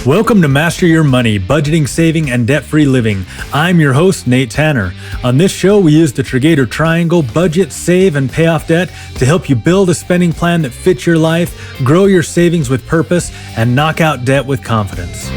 Welcome to Master Your Money, Budgeting, Saving, and Debt-Free Living. I'm your host, Nate Tanner. On this show, we use the Triggator triangle, budget, save, and pay off debt to help you build a spending plan that fits your life, grow your savings with purpose, and knock out debt with confidence.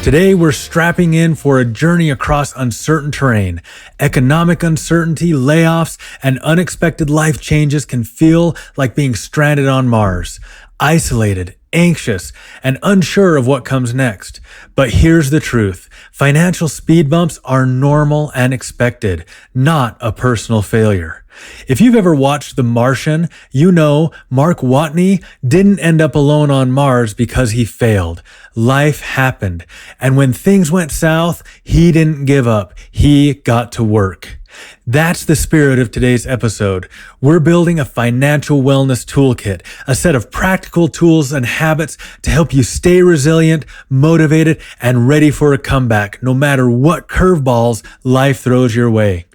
Today, we're strapping in for a journey across uncertain terrain. Economic uncertainty, layoffs, and unexpected life changes can feel like being stranded on Mars, isolated, anxious, and unsure of what comes next. But here's the truth. Financial speed bumps are normal and expected, not a personal failure. If you've ever watched The Martian, you know Mark Watney didn't end up alone on Mars because he failed. Life happened. And when things went south, he didn't give up. He got to work. That's the spirit of today's episode. We're building a financial wellness toolkit, a set of practical tools and habits to help you stay resilient, motivated, and ready for a comeback, no matter what curveballs life throws your way.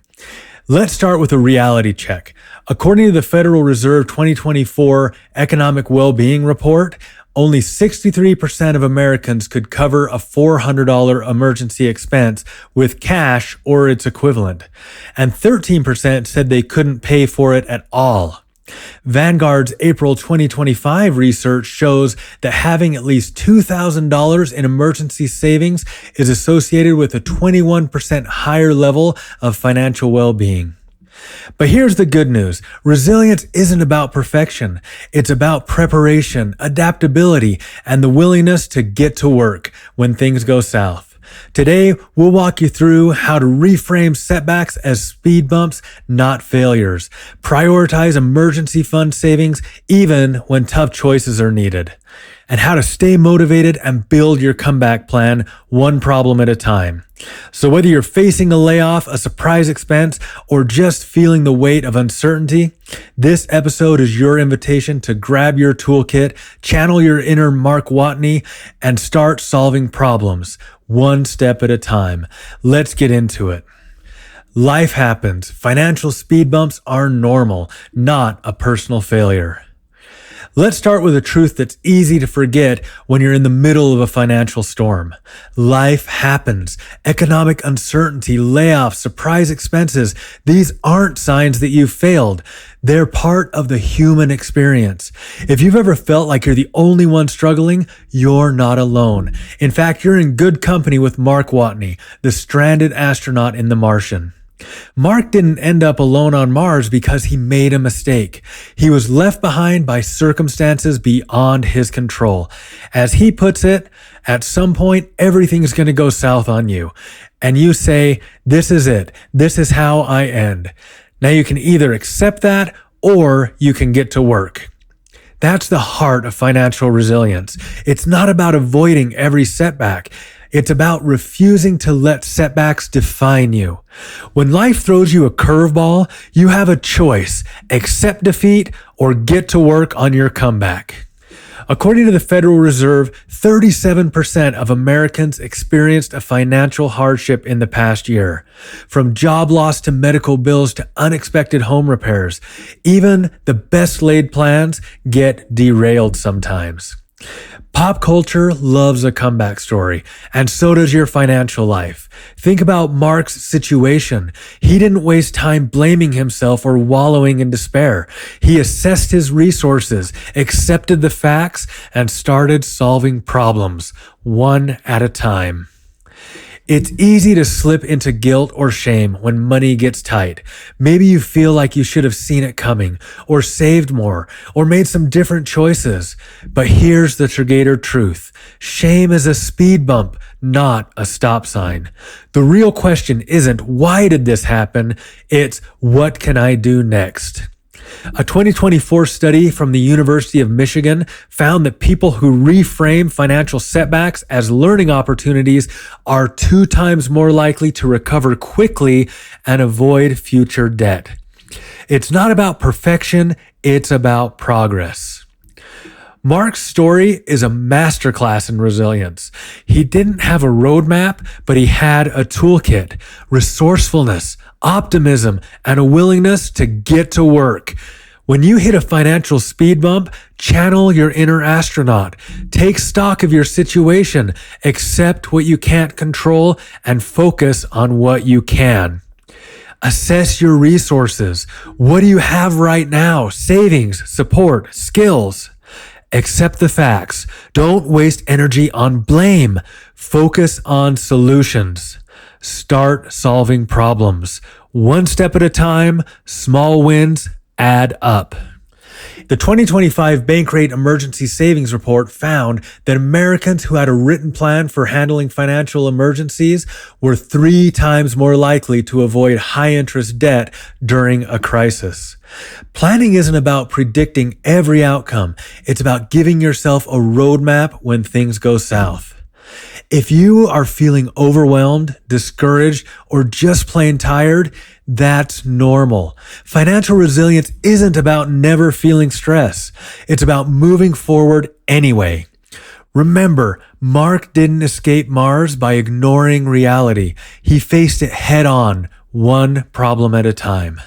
Let's start with a reality check. According to the Federal Reserve 2024 Economic Well-Being Report, only 63% of Americans could cover a $400 emergency expense with cash or its equivalent, and 13% said they couldn't pay for it at all. Vanguard's April 2025 research shows that having at least $2,000 in emergency savings is associated with a 21% higher level of financial well-being. But here's the good news. Resilience isn't about perfection. It's about preparation, adaptability, and the willingness to get to work when things go south. Today, we'll walk you through how to reframe setbacks as speed bumps, not failures. Prioritize emergency fund savings even when tough choices are needed. And how to stay motivated and build your comeback plan one problem at a time. So whether you're facing a layoff, a surprise expense, or just feeling the weight of uncertainty, this episode is your invitation to grab your toolkit, channel your inner Mark Watney, and start solving problems one step at a time. Let's get into it. Life happens. Financial speed bumps are normal, not a personal failure. Let's start with a truth that's easy to forget when you're in the middle of a financial storm. Life happens. Economic uncertainty, layoffs, surprise expenses, these aren't signs that you've failed. They're part of the human experience. If you've ever felt like you're the only one struggling, you're not alone. In fact, you're in good company with Mark Watney, the stranded astronaut in The Martian. Mark didn't end up alone on Mars because he made a mistake. He was left behind by circumstances beyond his control. As he puts it, at some point, everything's going to go south on you. And you say, this is it. This is how I end. Now you can either accept that or you can get to work. That's the heart of financial resilience. It's not about avoiding every setback. It's about refusing to let setbacks define you. When life throws you a curveball, you have a choice: accept defeat or get to work on your comeback. According to the Federal Reserve, 37% of Americans experienced a financial hardship in the past year. From job loss to medical bills to unexpected home repairs, even the best laid plans get derailed sometimes. Pop culture loves a comeback story, and so does your financial life. Think about Mark's situation. He didn't waste time blaming himself or wallowing in despair. He assessed his resources, accepted the facts, and started solving problems, one at a time. It's easy to slip into guilt or shame when money gets tight. Maybe you feel like you should have seen it coming, or saved more, or made some different choices. But here's the Triggator truth. Shame is a speed bump, not a stop sign. The real question isn't, why did this happen? It's, what can I do next? A 2024 study from the University of Michigan found that people who reframe financial setbacks as learning opportunities are 2 times more likely to recover quickly and avoid future debt. It's not about perfection, it's about progress. Mark's story is a masterclass in resilience. He didn't have a roadmap, but he had a toolkit, resourcefulness, optimism, and a willingness to get to work. When you hit a financial speed bump, channel your inner astronaut. Take stock of your situation, accept what you can't control, and focus on what you can. Assess your resources. What do you have right now? Savings, support, skills. Accept the facts. Don't waste energy on blame. Focus on solutions. Start solving problems. One step at a time, small wins add up. The 2025 Bankrate Emergency Savings Report found that Americans who had a written plan for handling financial emergencies were 3 times more likely to avoid high-interest debt during a crisis. Planning isn't about predicting every outcome. It's about giving yourself a roadmap when things go south. If you are feeling overwhelmed, discouraged, or just plain tired, that's normal. Financial resilience isn't about never feeling stress. It's about moving forward anyway. Remember, Mark didn't escape Mars by ignoring reality. He faced it head on, one problem at a time.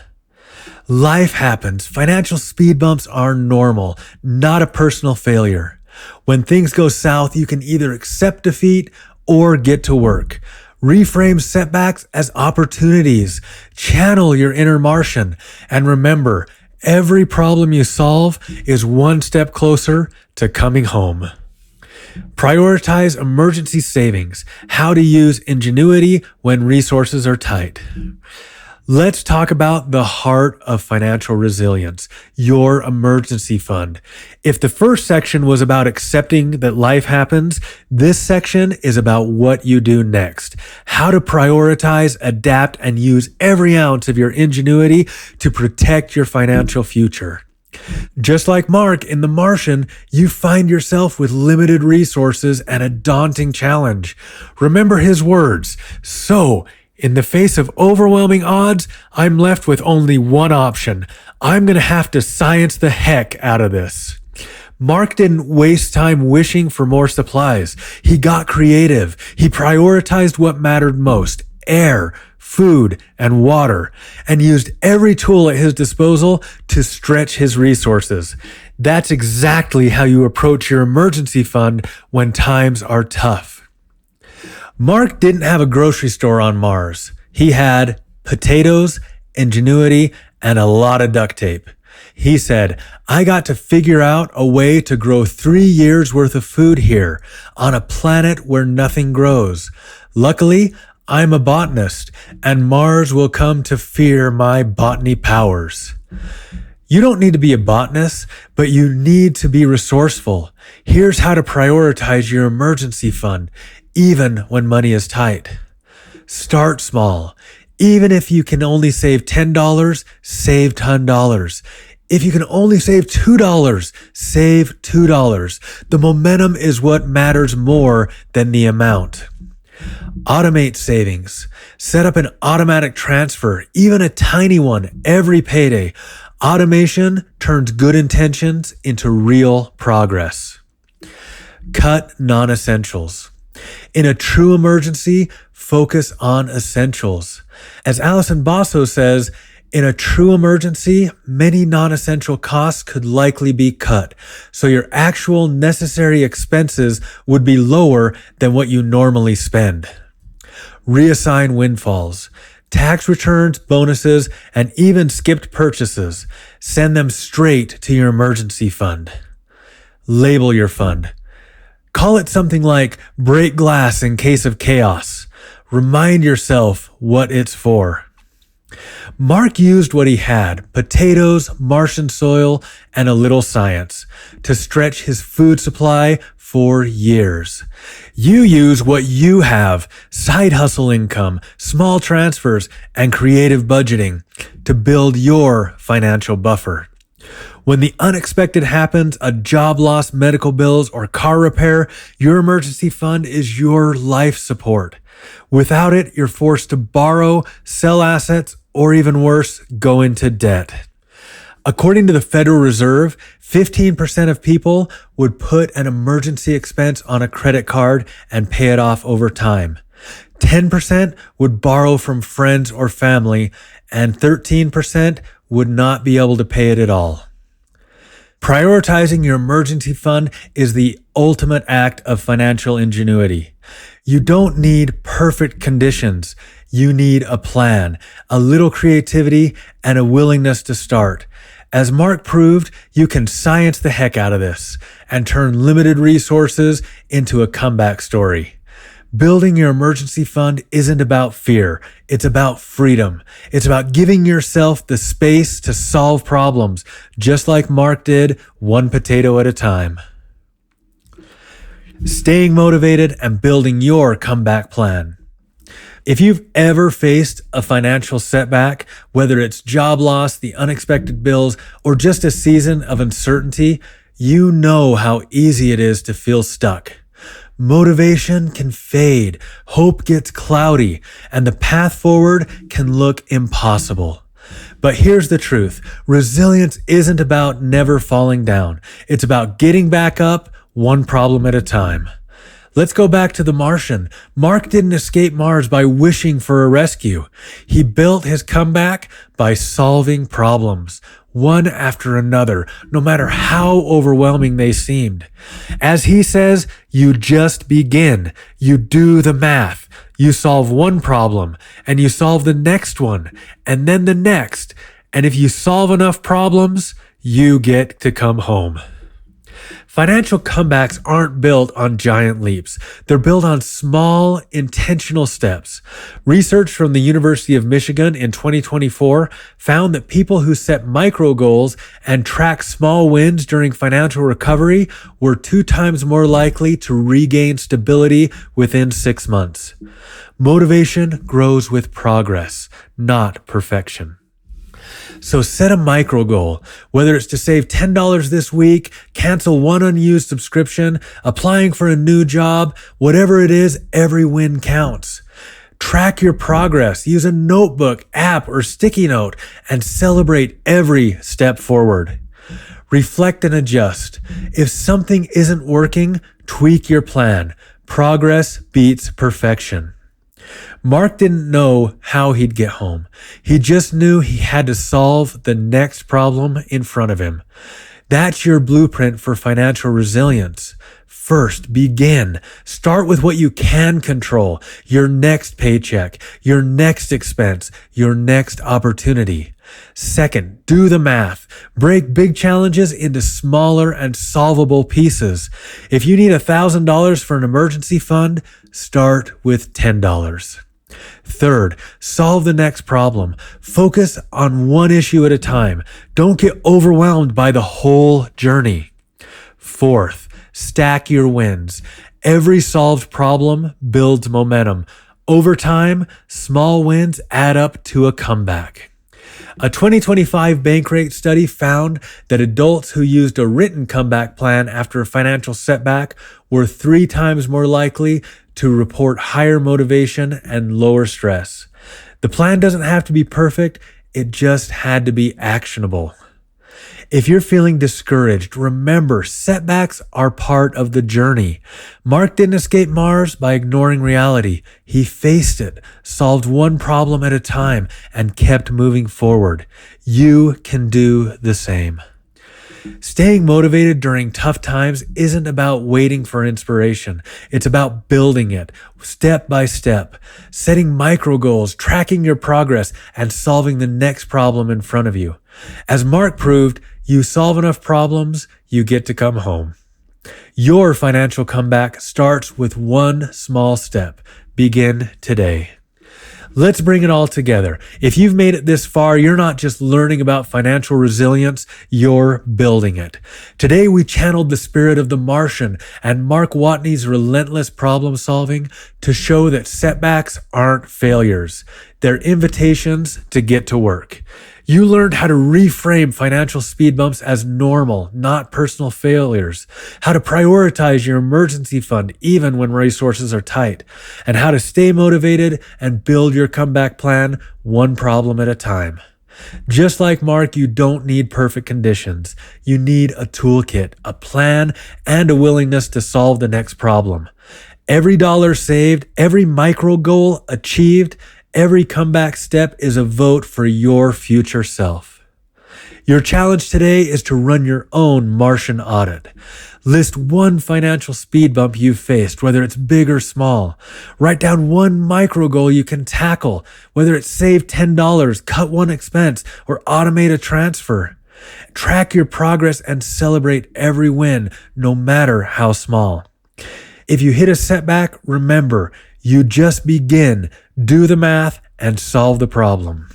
Life happens. Financial speed bumps are normal, not a personal failure. When things go south, you can either accept defeat or get to work. Reframe setbacks as opportunities. Channel your inner Martian. And remember, every problem you solve is one step closer to coming home. Prioritize emergency savings. How to use ingenuity when resources are tight. Let's talk about the heart of financial resilience, your emergency fund. If the first section was about accepting that life happens, this section is about what you do next. How to prioritize, adapt, and use every ounce of your ingenuity to protect your financial future. Just like Mark in The Martian, you find yourself with limited resources and a daunting challenge. Remember his words. So, in the face of overwhelming odds, I'm left with only one option. I'm going to have to science the heck out of this. Mark didn't waste time wishing for more supplies. He got creative. He prioritized what mattered most: air, food, and water, and used every tool at his disposal to stretch his resources. That's exactly how you approach your emergency fund when times are tough. Mark didn't have a grocery store on Mars. He had potatoes, ingenuity, and a lot of duct tape. He said, I got to figure out a way to grow 3 years worth of food here on a planet where nothing grows. Luckily, I'm a botanist, and Mars will come to fear my botany powers. You don't need to be a botanist, but you need to be resourceful. Here's how to prioritize your emergency fund, even when money is tight. Start small. Even if you can only save $10, save $10. If you can only save $2, save $2. The momentum is what matters more than the amount. Automate savings. Set up an automatic transfer, even a tiny one, every payday. Automation turns good intentions into real progress. Cut non-essentials. In a true emergency, focus on essentials. As Alison Basso says, in a true emergency, many non-essential costs could likely be cut, so your actual necessary expenses would be lower than what you normally spend. Reassign windfalls. Tax returns, bonuses, and even skipped purchases. Send them straight to your emergency fund. Label your fund. Call it something like break glass in case of chaos. Remind yourself what it's for. Mark used what he had, potatoes, Martian soil, and a little science, to stretch his food supply for years. You use what you have, side hustle income, small transfers, and creative budgeting, to build your financial buffer. When the unexpected happens, a job loss, medical bills, or car repair, your emergency fund is your life support. Without it, you're forced to borrow, sell assets, or even worse, go into debt. According to the Federal Reserve, 15% of people would put an emergency expense on a credit card and pay it off over time. 10% would borrow from friends or family, and 13% would not be able to pay it at all. Prioritizing your emergency fund is the ultimate act of financial ingenuity. You don't need perfect conditions. You need a plan, a little creativity, and a willingness to start. As Mark proved, you can science the heck out of this and turn limited resources into a comeback story. Building your emergency fund isn't about fear. It's about freedom. It's about giving yourself the space to solve problems, just like Mark did, one potato at a time. Staying motivated and building your comeback plan. If you've ever faced a financial setback, whether it's job loss, the unexpected bills, or just a season of uncertainty, you know how easy it is to feel stuck. Motivation can fade, hope gets cloudy, and the path forward can look impossible. But here's the truth. Resilience isn't about never falling down. It's about getting back up one problem at a time. Let's go back to the Martian. Mark didn't escape Mars by wishing for a rescue. He built his comeback by solving problems, one after another, no matter how overwhelming they seemed. As he says, you just begin. You do the math. You solve one problem, and you solve the next one, and then the next. And if you solve enough problems, you get to come home. Financial comebacks aren't built on giant leaps. They're built on small, intentional steps. Research from the University of Michigan in 2024 found that people who set micro goals and track small wins during financial recovery were 2 times more likely to regain stability within 6 months. Motivation grows with progress, not perfection. So set a micro goal, whether it's to save $10 this week, cancel one unused subscription, applying for a new job, whatever it is, every win counts. Track your progress, use a notebook, app, or sticky note, and celebrate every step forward. Reflect and adjust. If something isn't working, tweak your plan. Progress beats perfection. Mark didn't know how he'd get home. He just knew he had to solve the next problem in front of him. That's your blueprint for financial resilience. First, begin. Start with what you can control. Your next paycheck, your next expense, your next opportunity. Second, do the math. Break big challenges into smaller and solvable pieces. If you need $1,000 for an emergency fund, start with $10. Third, solve the next problem. Focus on one issue at a time. Don't get overwhelmed by the whole journey. Fourth, stack your wins. Every solved problem builds momentum. Over time, small wins add up to a comeback. A 2025 Bankrate study found that adults who used a written comeback plan after a financial setback were 3 times more likely to report higher motivation and lower stress. The plan doesn't have to be perfect, it just had to be actionable. If you're feeling discouraged, remember, setbacks are part of the journey. Mark didn't escape Mars by ignoring reality. He faced it, solved one problem at a time, and kept moving forward. You can do the same. Staying motivated during tough times isn't about waiting for inspiration. It's about building it step by step, setting micro goals, tracking your progress, and solving the next problem in front of you. As Mark proved, you solve enough problems, you get to come home. Your financial comeback starts with one small step. Begin today. Let's bring it all together. If you've made it this far, you're not just learning about financial resilience, you're building it. Today, we channeled the spirit of the Martian and Mark Watney's relentless problem solving to show that setbacks aren't failures. They're invitations to get to work. You learned how to reframe financial speed bumps as normal, not personal failures, how to prioritize your emergency fund even when resources are tight, and how to stay motivated and build your comeback plan one problem at a time. Just like Mark, you don't need perfect conditions. You need a toolkit, a plan, and a willingness to solve the next problem. Every dollar saved, every micro goal achieved, every comeback step is a vote for your future self. Your challenge today is to run your own Martian audit. List one financial speed bump you've faced, whether it's big or small. Write down one micro goal you can tackle, whether it's save $10, cut one expense, or automate a transfer. Track your progress and celebrate every win, no matter how small. If you hit a setback, remember, you just begin, do the math, and solve the problem.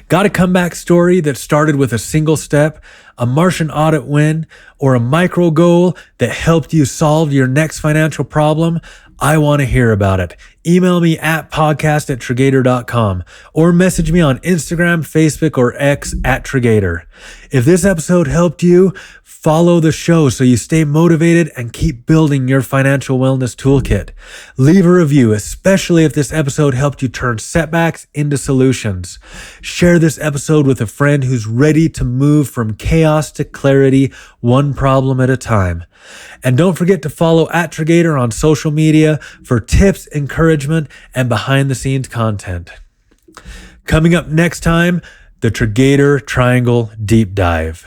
Got a comeback story that started with a single step, a Martian audit win, or a micro goal that helped you solve your next financial problem? I want to hear about it. Email me at podcast@Triggator.com or message me on Instagram, Facebook, or X at Triggator. If this episode helped you, follow the show so you stay motivated and keep building your financial wellness toolkit. Leave a review, especially if this episode helped you turn setbacks into solutions. Share this episode with a friend who's ready to move from chaos to clarity, one problem at a time. And don't forget to follow at Triggator on social media for tips, encouragement, and behind-the-scenes content. Coming up next time, the Triggator Triangle Deep Dive.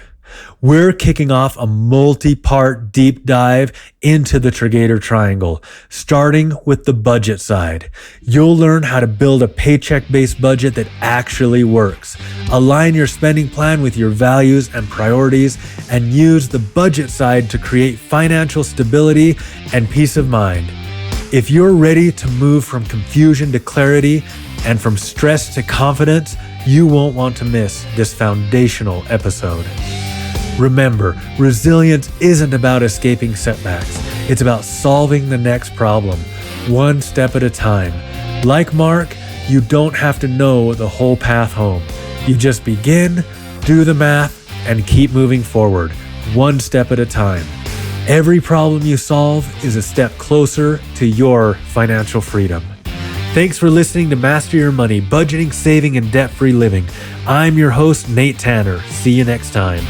We're kicking off a multi-part deep dive into the Triggator Triangle, starting with the budget side. You'll learn how to build a paycheck-based budget that actually works. Align your spending plan with your values and priorities, and use the budget side to create financial stability and peace of mind. If you're ready to move from confusion to clarity and from stress to confidence, you won't want to miss this foundational episode. Remember, resilience isn't about escaping setbacks. It's about solving the next problem, one step at a time. Like Mark, you don't have to know the whole path home. You just begin, do the math, and keep moving forward, one step at a time. Every problem you solve is a step closer to your financial freedom. Thanks for listening to Master Your Money, Budgeting, Saving, and Debt-Free Living. I'm your host, Nate Tanner. See you next time.